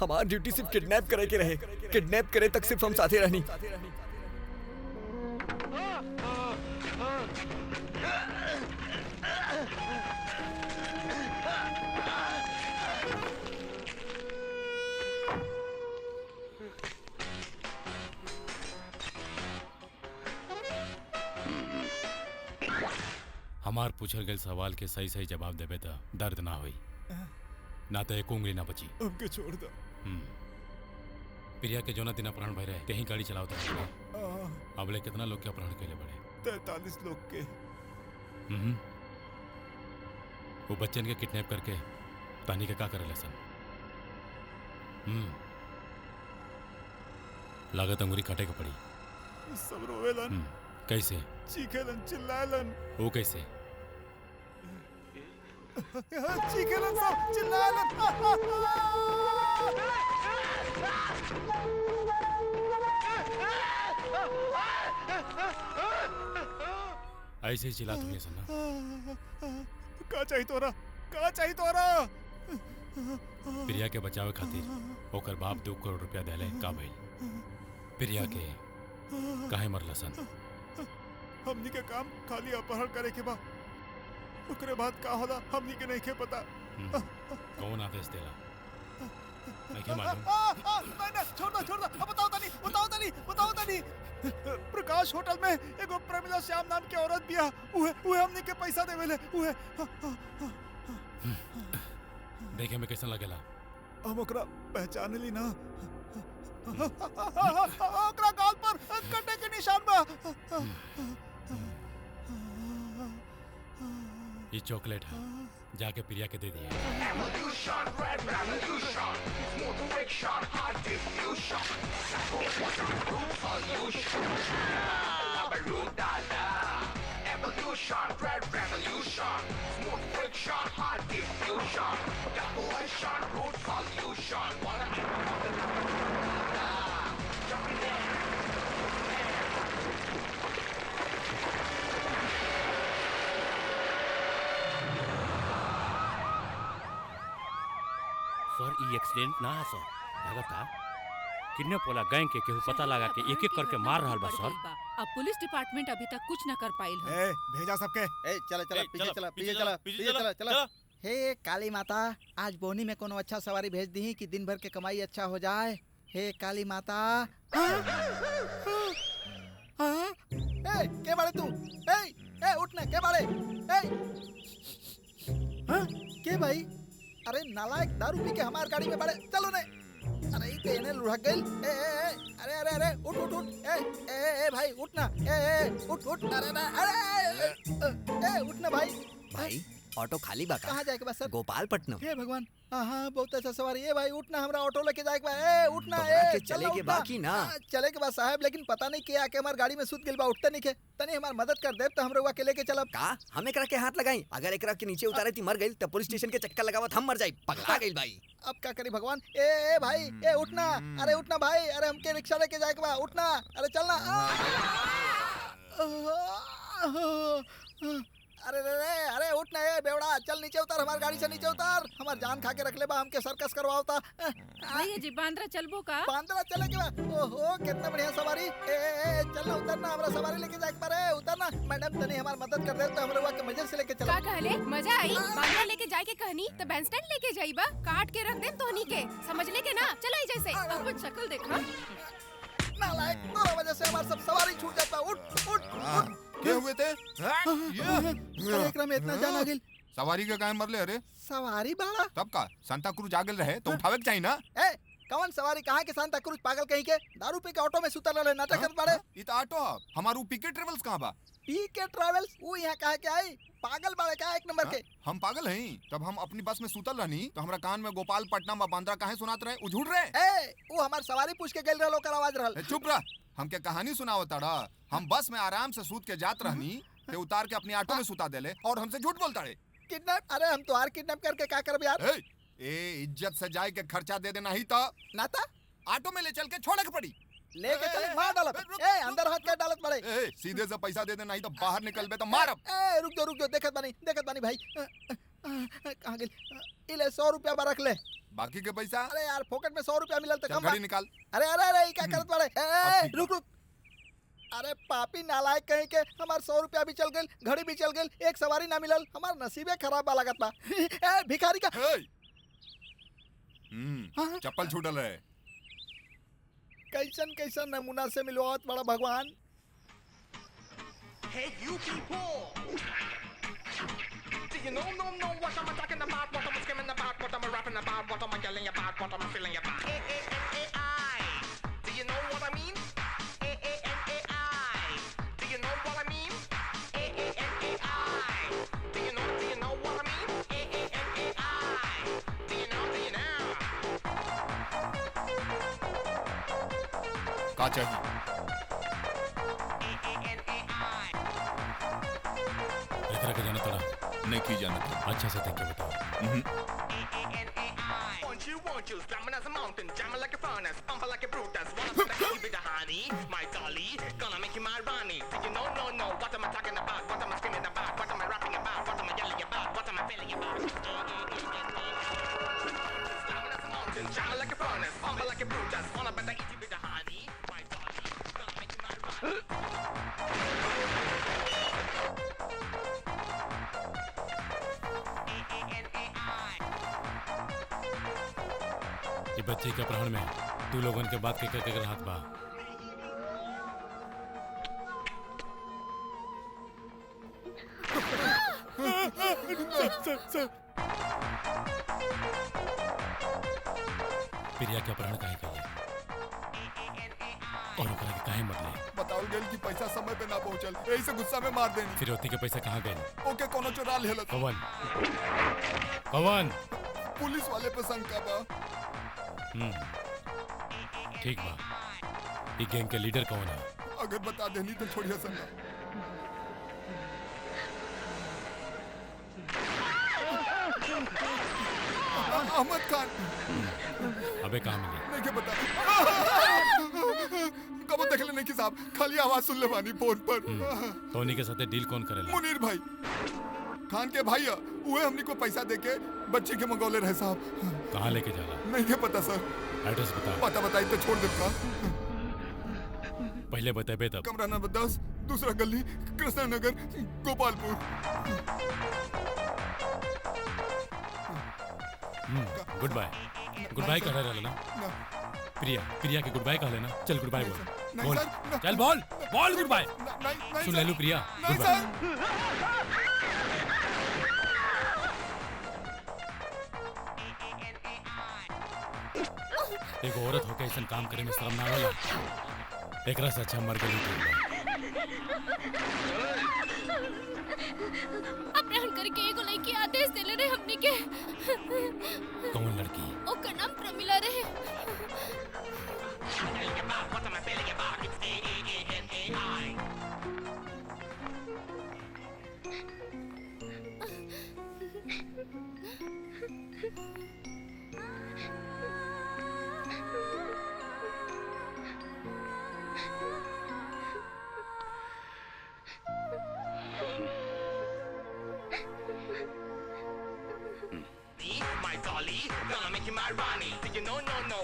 हमार ड्यूटी सिर्फ किडनैप करे के रहे। किडनैप करे तक सिर्फ हम साथे रहनी। हमार पूछल गए सवाल के सही सही जवाब देवे तो दर्द ना हुई, ना तो एक उंगली ना बची। हमके छोड़ दो। प्रिया के जोना दिन अपहरण भय रहे कहीं गाड़ी चलाओ अबले कितना लोग के अपहरण कैले बड़े? 43 लोग के। वो बच्चन के किडनैप करके तानी के का करे लसन? लागत अंगूरी काटे के पड़ी। सब रोवेलन। कैसे? चीखेलन, चिल्लाएलन। वो कैसे? चीखेलन, सब चिल्लाएलन। ऐसे ही चिल्ला तुम्हें सुना। का चाहिए तोरा? का चाहिए तोरा? प्रिया के बचावे खातिर ओकर बाप 2 करोड़ रुपया देले का भइल? प्रिया के काहे मरला सन? हमनी के काम खाली अपहरण करे के बा, ओकरे बाद का होला हमनी के नहीं के पता। कौन आदेश देला? नहीं के मालूम? नहीं, छोड़ दो, बताओ तनी। प्रकाश होटल में एगो प्रमिला श्याम नाम के औरत बिया, उहे हमनी के पैसा देवेले, उहे। देखे में कैसा लगेला? हम ओकरा पहचान ली ना। ओकरा गाल पर कटे के निशान बा। ये चॉकलेट है, जाके प्रिया के दे दिए। सर ये एक्सीडेंट ना है सर, लगता किडनैप वाला गैंग के केहू पता लगा के एक एक करके मार रहा बा सर। अब पुलिस डिपार्टमेंट अभी तक कुछ न कर पाइल है। भेजा सबके। चला चला। हे काली माता, आज बोनी में कोनो अच्छा सवारी भेज दी कि दिन भर के कमाई अच्छा हो जाए। हे काली माता। के बाड़े तू? उठ ना, के बाड़े? के भाई? अरे नालायक, दारू पी के हमार गाड़ी में बड़े। चलो ने। अरे कहने लुढ़क गई। अरे उठ भाई, उठ ना। उठ। अरे उठ ना भाई। ऑटो खाली बा? कहाँ जाए के बा सर? गोपालपट्टनम। हे भगवान, हाँ बहुत अच्छा सवारी है भाई। उठना, हमरा ऑटो लेके जाए के बा। उठ ना। चले के बाकी ना। चले के बा साहब, लेकिन पता नहीं के आके हमार गाड़ी में सुत गेल बा, उठते नहीं के। तनी हमार मदद कर देब तो हम रउआ के लेके चलब। का हम एकरा के हाथ लगाई? अगर एकरा के नीचे उतारे थी मर गई तो पुलिस स्टेशन के चक्कर लगावत हम मर जाई। पगला गई भाई। अब क्या करी भगवान? ए भाई, उठना। अरे उठना भाई। अरे हमके रिक्शा लेके जाए के बा, उठना। अरे चलना। अरे उठना। बेवड़ा, चल नीचे उतार, हमारी गाड़ी से नीचे उतार। हमार जान खा के रख ले बा, हमके सर्कस करवाओता। भैया जी बांद्रा चलबो का? बांद्रा चले के बा? ओहो कितना बढ़िया सवारी। चलना, उतरना, हमरा सवारी लेके जाए के बारे। उतरना मैडम, तनी हमार मदद कर दे तो हम लोग के मजे से लेके चला। का कहले? मजा आई? बांद्रा लेके जाए के कहनी तो बैंड स्टैंड लेके जाईबा, काट के रख देम तोहनी के, समझ ले के ना। चलाई जैसे अपन शक्ल देखा। नालायक, तोरा वजह से हमार सब सवारी छूट जाता। उठ। क्या हुए थे? अरे एकरा में इतना जान आ गेल। सवारी के काहे मरले? अरे सवारी बाड़ा तब का सांता क्रूज आगल रहे तो उठावे के चाहिए ना। कौन सवारी? कहाँ के सांता क्रूज? पागल कहीं के। दारू पी के ऑटो में सुतल रहे, नाटक करत बाड़े। इ त ऑटो ह हमारू पीके ट्रेवल्स कहाँ बा? पीके ट्रेवल्स वो यहाँ कहा के आई? पागल बाड़े का एक नंबर के। हम पागल हई? तब हम अपनी बस में सुतल रहनी तो हमरा कान में गोपालपट्टनम बांद्रा काहे सुनात रहे? उझूठ रहे। वो हमार सवारी पूछ के गेल रहलो, ओकर आवाज रहल। चुप रह, हमके कहानी सुनावत रहा। हम बस में आराम से सूत के जात रहनी, ते उतार के अपनी ऑटो में सुता देले और हमसे झूठ बोलता रहे। किडनैप? अरे हम तोहार किडनैप करके क्या करब यार? इज्जत से जाए के खर्चा दे देना ही तो नाता ऑटो में ले चल के छोड़े के पड़ी। लेके चले मार डालत। अंदर हाथ कर डालत पड़े। सीधे से पैसा दे देना ही तो बाहर निकल बे तो मारब। रुक जाओ, देखत बानी भाई। कहाँ गई? इले 100 रुपया बा रख ले। बाकी के पैसा अरे यार फोकट में 100 रुपया मिलल तो चल कम बा। घड़ी निकाल। अरे अरे अरे ये क्या करत बाड़े? ठीक बा। रुक रुक। अरे पापी नालायक कहीं के हमार 100 रुपया भी चल गइल, घड़ी भी चल गइल, एक सवारी ना मिलल, हमार नसीबे खराब बा लागत बा। ए भिखारी का हे! चप्पल छूटल है। कैसन कैसन नमूना से मिलवावत बड़ा भगवान। Hey, you people! Do you know what I'm talking about? What I'm skimming about? What I'm rapping about? What I'm yelling about? What I'm feeling about? A-A-N-A-I. Do you know what I mean? A-A-N-A-I. Do you know what I mean? A-A-N-A-I. Do you know what I mean? A-A-N-A-I. Do you know? का चाहिए? एकरा के जाना तोड़ा नहीं की जाना था। अच्छा से देख के बताओ। Want you, slamming as a mountain, jamming like a furnace, pumping like a Brutus. Wanna put the heat with the honey, my dolly, gonna make you my Ronnie. Do you know, what am I talking about? What am I screaming about? What am I rapping about? What am I yelling about? What am I feeling about? Slamming as a mountain, jamming like a furnace, pumping like a Brutus. Wanna put the heat with the honey, my dolly, gonna make you my Ronnie. ये बच्चे के अपहरण में तू लोगन के बात के हाथ बा। प्रिया के अपहरण काहे कइले और ओकरा के काहे मरले? बताओ गेल कि पैसा समय पे ना पहुंचल, यही से गुस्सा में मार देनी। फिरौती के पैसा कहाँ गए? ओके कोनो चुरा लेलत। कवन कवन? पुलिस वाले पे शंका बा। ठीक बा। ये गैंग के लीडर कौन है? अगर बता देनी तो छोड़िया संगा। अहमद खान। अबे कहाँ मिली? नहीं के बता। कब देख लेने की साहब, खाली आवाज सुन ले बानी फोन पर। तो उन्हीं के साथे डील कौन करेला? मुनीर भाई खान के भाई वो हमनी को पैसा देके बच्चे के मंगौले रहे साहब। कहाँ लेके जाला? नहीं के पता सर। एड्रेस बता। पता बताई तो छोड़ देता। पहले बताए तब। कमरा नंबर 10, दूसरा गली, Krishna Nagar, Gopalpur. Good bye. Good bye कह रहा ना? प्रिया के गुड बाय कह लेना। चल गुड बाय बोल। बोल चल बोल गुड बाय। सुन ले लो प्रिया, गुड बाय। एक औरत होके ऐसा काम करे में शर्म ना आवेला? एकरा से अच्छा मर गई। अपहरण करके एगो लड़की आदेश देले रहे हमनी के। कौन लड़की? ओकर नाम प्रमिला रहे। What am I feeling about? It's A-A-N-A-I. My dolly, gonna make you my Ronnie. Do you know,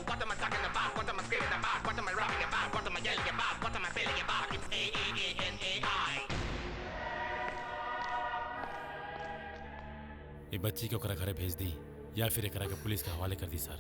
what am I talking about? What am I screaming about? What am I rapping about? What am I yelling about? What am I feeling about? It's A-A-N-A-I. ये बच्ची को ओकरा घरे भेज दी या फिर एकरा के पुलिस के हवाले कर दी सर?